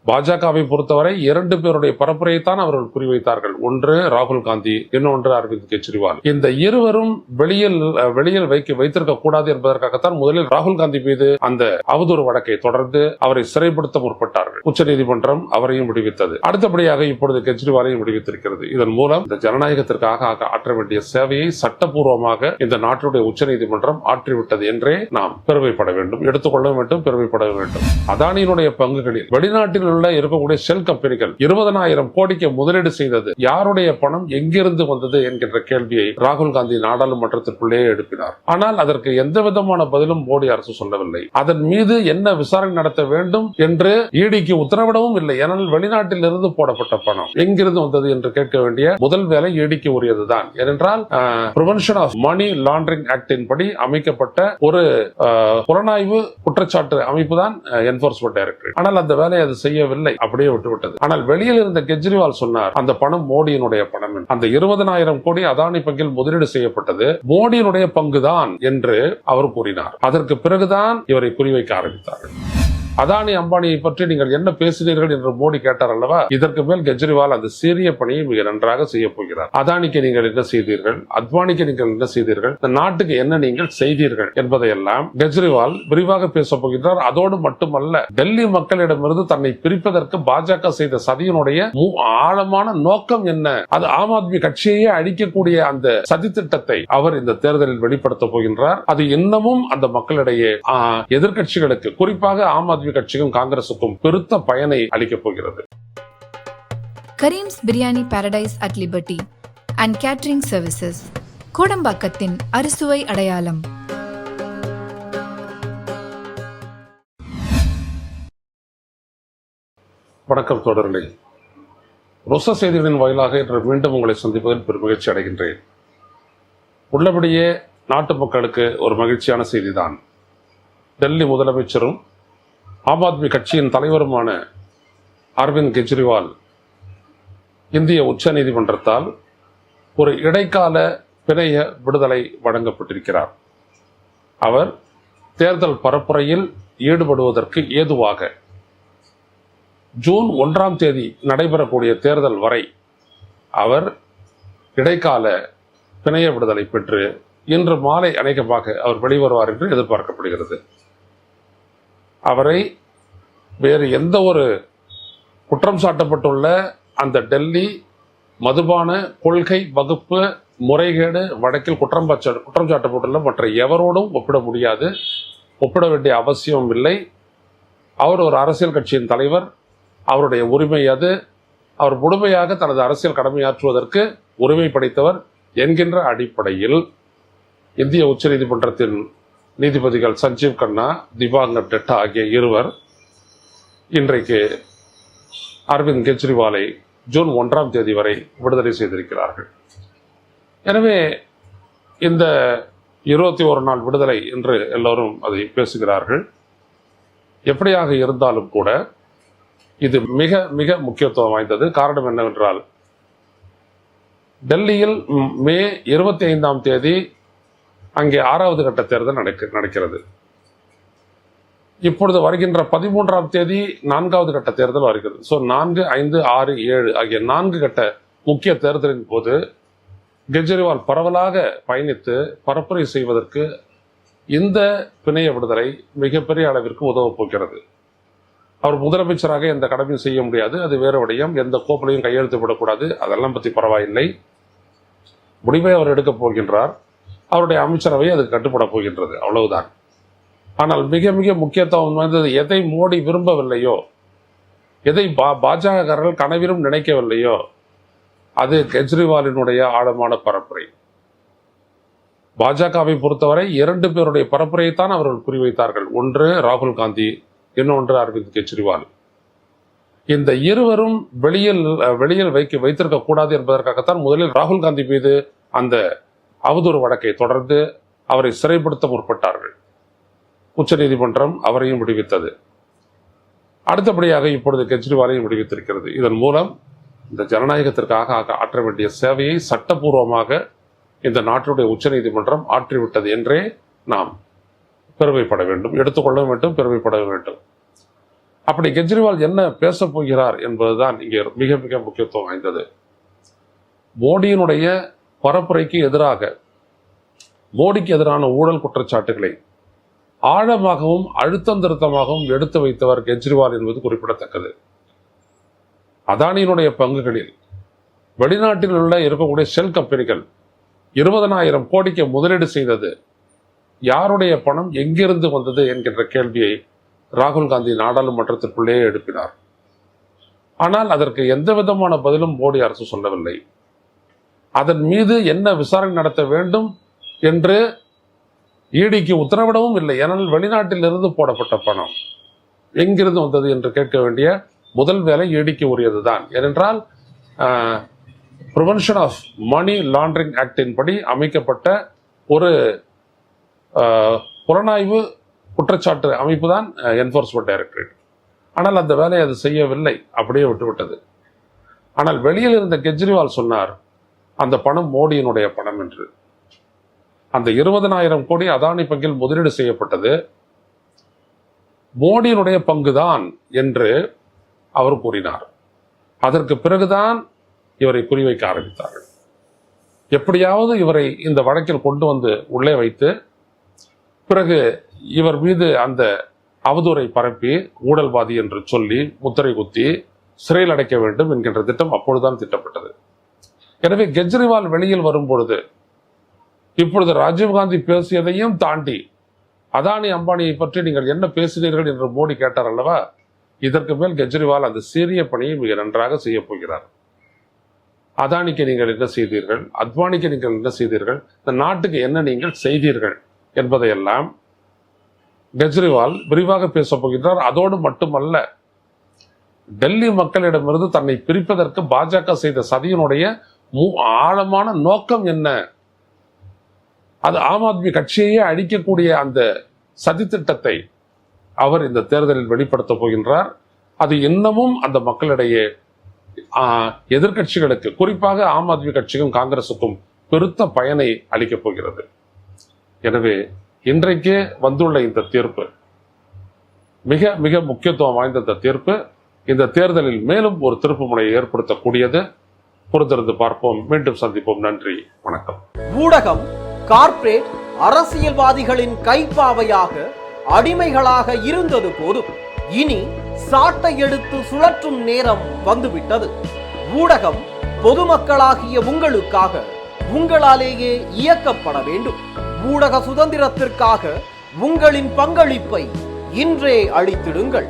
பாஜகவை பொறுத்தவரை 2 பேருடைய பரப்புரையைத்தான் அவர்கள் குறிவைத்தார்கள். ஒன்று ராகுல் காந்தி, இன்னொன்று அரவிந்த் கெஜ்ரிவால். இந்த இருவரும் வெளியில் வைத்திருக்க கூடாது என்பதற்காகத்தான் முதலில் ராகுல் காந்தி மீது அந்த அவதூறு வழக்கை தொடர்ந்து அவரை சிறைப்படுத்த முற்பட்டார்கள். உச்சநீதிமன்றம் அவரையும் விடுவித்தது. அடுத்தபடியாக இப்பொழுது கெஜ்ரிவாலையும் விடுவித்திருக்கிறது. இதன் மூலம் இந்த ஜனநாயகத்திற்காக ஆற்ற வேண்டிய சேவையை சட்டப்பூர்வமாக இந்த நாட்டுடைய உச்சநீதிமன்றம் ஆற்றிவிட்டது என்றே நாம் பெருமைப்பட வேண்டும், எடுத்துக்கொள்ள வேண்டும், பெருமைப்பட வேண்டும். அதானியினுடைய பங்குகளில் வெளிநாட்டில் இருக்கக்கூடிய ஷெல் கம்பெனிகள் 20,000 கோடிக்கு முதலீடு செய்தது யாருடைய பணம் எங்கிருந்து வந்தது என்கின்ற கேள்வியை ராகுல் காந்தி நாடாளுமன்றத்திற்குள்ளே எழுப்பினார். ஆனால் அதற்கு எந்த விதமான பதிலும் மோடி அரசு சொல்லவில்லை. அதன் மீது என்ன விசாரணை நடத்த வேண்டும் என்று ஈடிக்கு உத்தரவிடவும் இல்லை. ஏனால் வெளிநாட்டில் இருந்து போடப்பட்ட பணம் எங்கிருந்து வந்தது என்று கேட்க வேண்டிய முதல் வேலை ஈடிக்கு உரியதுதான். ஏனென்றால் பிரிவென்ஷன் ஆஃப் மணி லாண்டரிங் ஆக்டின் படி அமைக்கப்பட்ட ஒரு புலனாய்வு குற்றச்சாட்டு அமைப்பு தான் என்போர்ஸ்மென்ட் டைரக்டரேட். ஆனால் அந்த வேலையை அது செய்யவில்லை, அப்படியே விட்டுவிட்டது. ஆனால் வெளியில் இருந்த கெஜ்ரிவால் சொன்னார் அந்த பணம் மோடியினுடைய பணம். அந்த 20,000 கோடி அதானி பங்கில் முதலீடு செய்யப்பட்டது மோடியினுடைய பங்குதான் என்று அவர் கூறினார். அதற்கு பிறகுதான் இவரை குறிவைக்க ஆரம்பித்தார்கள். அதானி அம்பானியை பற்றி நீங்கள் என்ன பேசினீர்கள் என்று மோடி கேட்டார் அல்லவா? இதற்கு மேல் கெஜ்ரிவால் அந்த சீரிய பணியை மிக நன்றாக செய்ய போகிறார். அதானிக்கு நீங்கள் என்ன செய்தீர்கள், அத்வானிக்கு நீங்கள் என்ன செய்தீர்கள், இந்த நாட்டுக்கு என்ன நீங்கள் செய்தீர்கள் என்பதையெல்லாம் கெஜ்ரிவால் விரிவாக பேச போகிறார். அதோடு மட்டுமல்ல, டெல்லி மக்களிடமிருந்து தன்னை பிரிப்பதற்கு பாஜக செய்த சதியினுடைய ஆழமான நோக்கம் என்ன, அது ஆம் ஆத்மி கட்சியையே அழிக்கக்கூடிய அந்த சதி திட்டத்தை அவர் இந்த தேர்தலில் வெளிப்படுத்த போகின்றார். அது இன்னமும் அந்த மக்களிடையே எதிர்கட்சிகளுக்கு, குறிப்பாக ஆம் ஆத்மி கட்சிக்கும் காங்கிரசுக்கும் பெருத்த பயனை அளிக்கப் போகிறது. Karim's biryani paradise at liberty and catering services, கோடம்பாக்கத்தின் அறுசுவை அடையாளம். வணக்கம் தோழர்களே, ரோசா செய்திகளின் வாயிலாக இன்று மீண்டும் உங்களை சந்திப்பதில் பெரும் மகிழ்ச்சி அடைகின்றேன். உள்ளபடியே நாட்டு மக்களுக்கு ஒரு மகிழ்ச்சியான செய்திதான். டெல்லி முதலமைச்சரும் ஆம் ஆத்மி கட்சியின் தலைவருமான அரவிந்த் கெஜ்ரிவால் இந்திய உச்ச நீதிமன்றத்தால் ஒரு இடைக்கால பிணைய விடுதலை வழங்கப்பட்டிருக்கிறார். அவர் தேர்தல் பரப்புரையில் ஈடுபடுவதற்கு ஏதுவாக ஜூன் 1ஆம் தேதி நடைபெறக்கூடிய தேர்தல் வரை அவர் இடைக்கால பிணைய விடுதலை பெற்று இன்று மாலை அநேகமாக அவர் வெளிவருவார் என்று எதிர்பார்க்கப்படுகிறது. அவரை வேறு எந்த ஒரு குற்றம் சாட்டப்பட்டுள்ள அந்த டெல்லி மதுபான கொள்கை வகுப்பு முறைகேடு வழக்கில் குற்றம் சாட்டப்பட்டுள்ள மற்ற எவரோடும் ஒப்பிட முடியாது, ஒப்பிட வேண்டிய அவசியம் இல்லை. அவர் ஒரு அரசியல் கட்சியின் தலைவர், அவருடைய உரிமை அது. அவர் முழுமையாக தனது அரசியல் கடமையாற்றுவதற்கு உரிமை படைத்தவர் என்கின்ற அடிப்படையில் இந்திய உச்சநீதிமன்றத்தின் நீதிபதிகள் சஞ்சீவ் கண்ணா, திபாங்கர் டெட்டா ஆகிய இருவர் இன்றைக்கு அரவிந்த் கெஜ்ரிவாலை ஜூன் 1ஆம் தேதி வரை விடுதலை செய்திருக்கிறார்கள். எனவே இந்த 21 நாள் விடுதலை என்று எல்லோரும் அதை பேசுகிறார்கள். எப்படியாக இருந்தாலும் கூட இது மிக மிக முக்கியத்துவம் வாய்ந்தது. காரணம் என்னவென்றால், டெல்லியில் மே 25ஆம் தேதி அங்கே 6வது கட்ட தேர்தல் நடக்கிறது. இப்பொழுது வருகின்ற 13ஆம் தேதி 4வது கட்ட தேர்தல் வருகிறது. 4, 5, 6, 7 ஆகிய 4 கட்ட முக்கிய தேர்தலின் போது கெஜ்ரிவால் பரவலாக பயணித்து பரப்புரை செய்வதற்கு இந்த பிணைய விடுதலை மிகப்பெரிய அளவிற்கு உதவப் போகிறது. அவர் முதலமைச்சராக எந்த கடமையும் செய்ய முடியாது, அது வேறு விடயம். எந்த கோப்பிலையும் கையெழுத்து விடக்கூடாது, அதெல்லாம் பற்றி பரவாயில்லை. முடிவை அவர் எடுக்கப் போகின்றார். அவருடைய அமைச்சரவை அதுக்கு கட்டுப்பட போகின்றது, அவ்வளவுதான். ஆனால் மிக மிக முக்கியத்துவம் வாய்ந்தது, எதை மோடி விரும்பவில்லையோ, எதை பாஜகர்கள் கனவிலும் நினைக்கவில்லையோ, அது கெஜ்ரிவாலினுடைய ஆழமான பரப்புரை. பாஜகவை பொறுத்தவரை 2 பேருடைய பரப்புரையைத்தான் அவர்கள் குறிவைத்தார்கள். ஒன்று ராகுல் காந்தி, இன்னொன்று அரவிந்த் கெஜ்ரிவால். இந்த இருவரும் வெளியில் வைத்திருக்க கூடாது என்பதற்காகத்தான் முதலில் ராகுல் காந்தி மீது அந்த அவதூறு வழக்கை தொடர்ந்து அவரை சிறைப்படுத்த முற்பட்டார்கள். உச்சநீதிமன்றம் அவரையும் விடுவித்தது. அடுத்தபடியாக இப்பொழுது கெஜ்ரிவாலையும் விடுவித்திருக்கிறது. இதன் மூலம் இந்த ஜனநாயகத்திற்காக ஆற்ற வேண்டிய சேவையை சட்டப்பூர்வமாக இந்த நாட்டுடைய உச்சநீதிமன்றம் ஆற்றிவிட்டது என்றே நாம் பெருமைப்பட வேண்டும், எடுத்துக்கொள்ள வேண்டும், பெருமைப்பட வேண்டும். அப்படி கெஜ்ரிவால் என்ன பேச போகிறார் என்பதுதான் இங்கே மிக மிக முக்கியத்துவம் வாய்ந்தது. மோடியினுடைய பரப்புரைக்கு எதிராக, மோடிக்கு எதிரான ஊழல் குற்றச்சாட்டுகளை ஆழமாகவும் அழுத்தம் திருத்தமாகவும் எடுத்து வைத்தவர் கெஜ்ரிவால் என்பது குறிப்பிடத்தக்கது. அதானியினுடைய பங்குகளில் வெளிநாட்டில் உள்ள இருக்கக்கூடிய ஷெல் கம்பெனிகள் 20,000 கோடிக்கு முதலீடு செய்தது யாருடைய பணம், எங்கிருந்து வந்தது என்கின்ற கேள்வியை ராகுல் காந்தி நாடாளுமன்றத்திற்குள்ளே எழுப்பினார். ஆனால் அதற்கு எந்த விதமான பதிலும் மோடி அரசு சொல்லவில்லை. அதன் மீது என்ன விசாரணை நடத்த வேண்டும் என்று ஈடிக்கு உத்தரவிடவும் இல்லை. ஏனால் வெளிநாட்டில் இருந்து போடப்பட்ட பணம் எங்கிருந்து வந்தது என்று கேட்க வேண்டிய முதல் வேலை ஈடிக்கு உரியதுதான். ஏனென்றால் பிரிவென்ஷன் ஆஃப் மணி லாண்டரிங் ஆக்டின் படி அமைக்கப்பட்ட ஒரு புலனாய்வு குற்றச்சாட்டு அமைப்பு தான் என்ஃபோர்ஸ்மெண்ட் டைரக்டரேட். ஆனால் அந்த வேலையை அது செய்யவில்லை, அப்படியே விட்டுவிட்டது. ஆனால் வெளியில் இருந்த கெஜ்ரிவால் சொன்னார் அந்த பணம் மோடியினுடைய பணம் என்று. அந்த 20,000 கோடி அதானி பங்கில் முதலீடு செய்யப்பட்டது மோடியினுடைய பங்குதான் என்று அவர் கூறினார். அதற்கு பிறகுதான் இவரை குறிவைக்க ஆரம்பித்தார்கள். எப்படியாவது இவரை இந்த வழக்கில் கொண்டு வந்து உள்ளே வைத்து பிறகு இவர் மீது அந்த அவதூறை பரப்பி ஊழல்வாதி என்று சொல்லி முத்திரை குத்தி சிறையில் அடைக்க வேண்டும் என்கின்ற திட்டம் அப்பொழுதுதான் திட்டப்பட்டது. எனவே கெஜ்ரிவால் வெளியில் வரும்பொழுது இப்பொழுது ராஜீவ்காந்தி பேசியதையும் தாண்டி அதானி அம்பானியை பற்றி நீங்கள் என்ன பேசினீர்கள் என்று மோடி கேட்டார் அல்லவா, இதற்கு மேல் கெஜ்ரிவால் அந்த சீரிய பணியை மிக நன்றாக செய்ய போகிறார். அதானிக்கு நீங்கள் என்ன செய்தீர்கள், அத்வானிக்கு நீங்கள் என்ன செய்தீர்கள், இந்த நாட்டுக்கு என்ன நீங்கள் செய்தீர்கள் என்பதையெல்லாம் கெஜ்ரிவால் விரிவாக பேசப் போகின்றார். அதோடு மட்டுமல்ல, டெல்லி மக்களிடமிருந்து தன்னை பிரிப்பதற்கு பாஜக செய்த சதியினுடைய ஆழமான நோக்கம் என்ன, அது ஆம் ஆத்மி கட்சியையே அழிக்கக்கூடிய அந்த சதி திட்டத்தை அவர் இந்த தேர்தலில் வெளிப்படுத்த போகின்றார். அது இன்னமும் அந்த மக்களிடையே எதிர்கட்சிகளுக்கு, குறிப்பாக ஆம் ஆத்மி கட்சிக்கும் காங்கிரசுக்கும் பெருத்த பயனை அளிக்கப் போகிறது. எனவே இன்றைக்கே வந்துள்ள இந்த தீர்ப்பு மிக மிக முக்கியத்துவம் வாய்ந்த இந்த தீர்ப்பு இந்த தேர்தலில் மேலும் ஒரு திருப்பு முனையை ஏற்படுத்தக்கூடியது. பொறுத்திருந்து பார்ப்போம். மீண்டும் சந்திப்போம். நன்றி, வணக்கம். ஊடகம் கார்ப்பரேட் அரசியல்வாதிகளின் கைப்பாவையாக, அடிமைகளாக இருந்தது போதும். இனி சாட்டை எடுத்து சுழற்றும் நேரம் வந்துவிட்டது. ஊடகம் பொதுமக்களாகிய உங்களுக்காக, உங்களாலேயே இயக்கப்பட வேண்டும். ஊடக சுதந்திரத்திற்காக உங்களின் பங்களிப்பை இன்றே அளித்திடுங்கள்.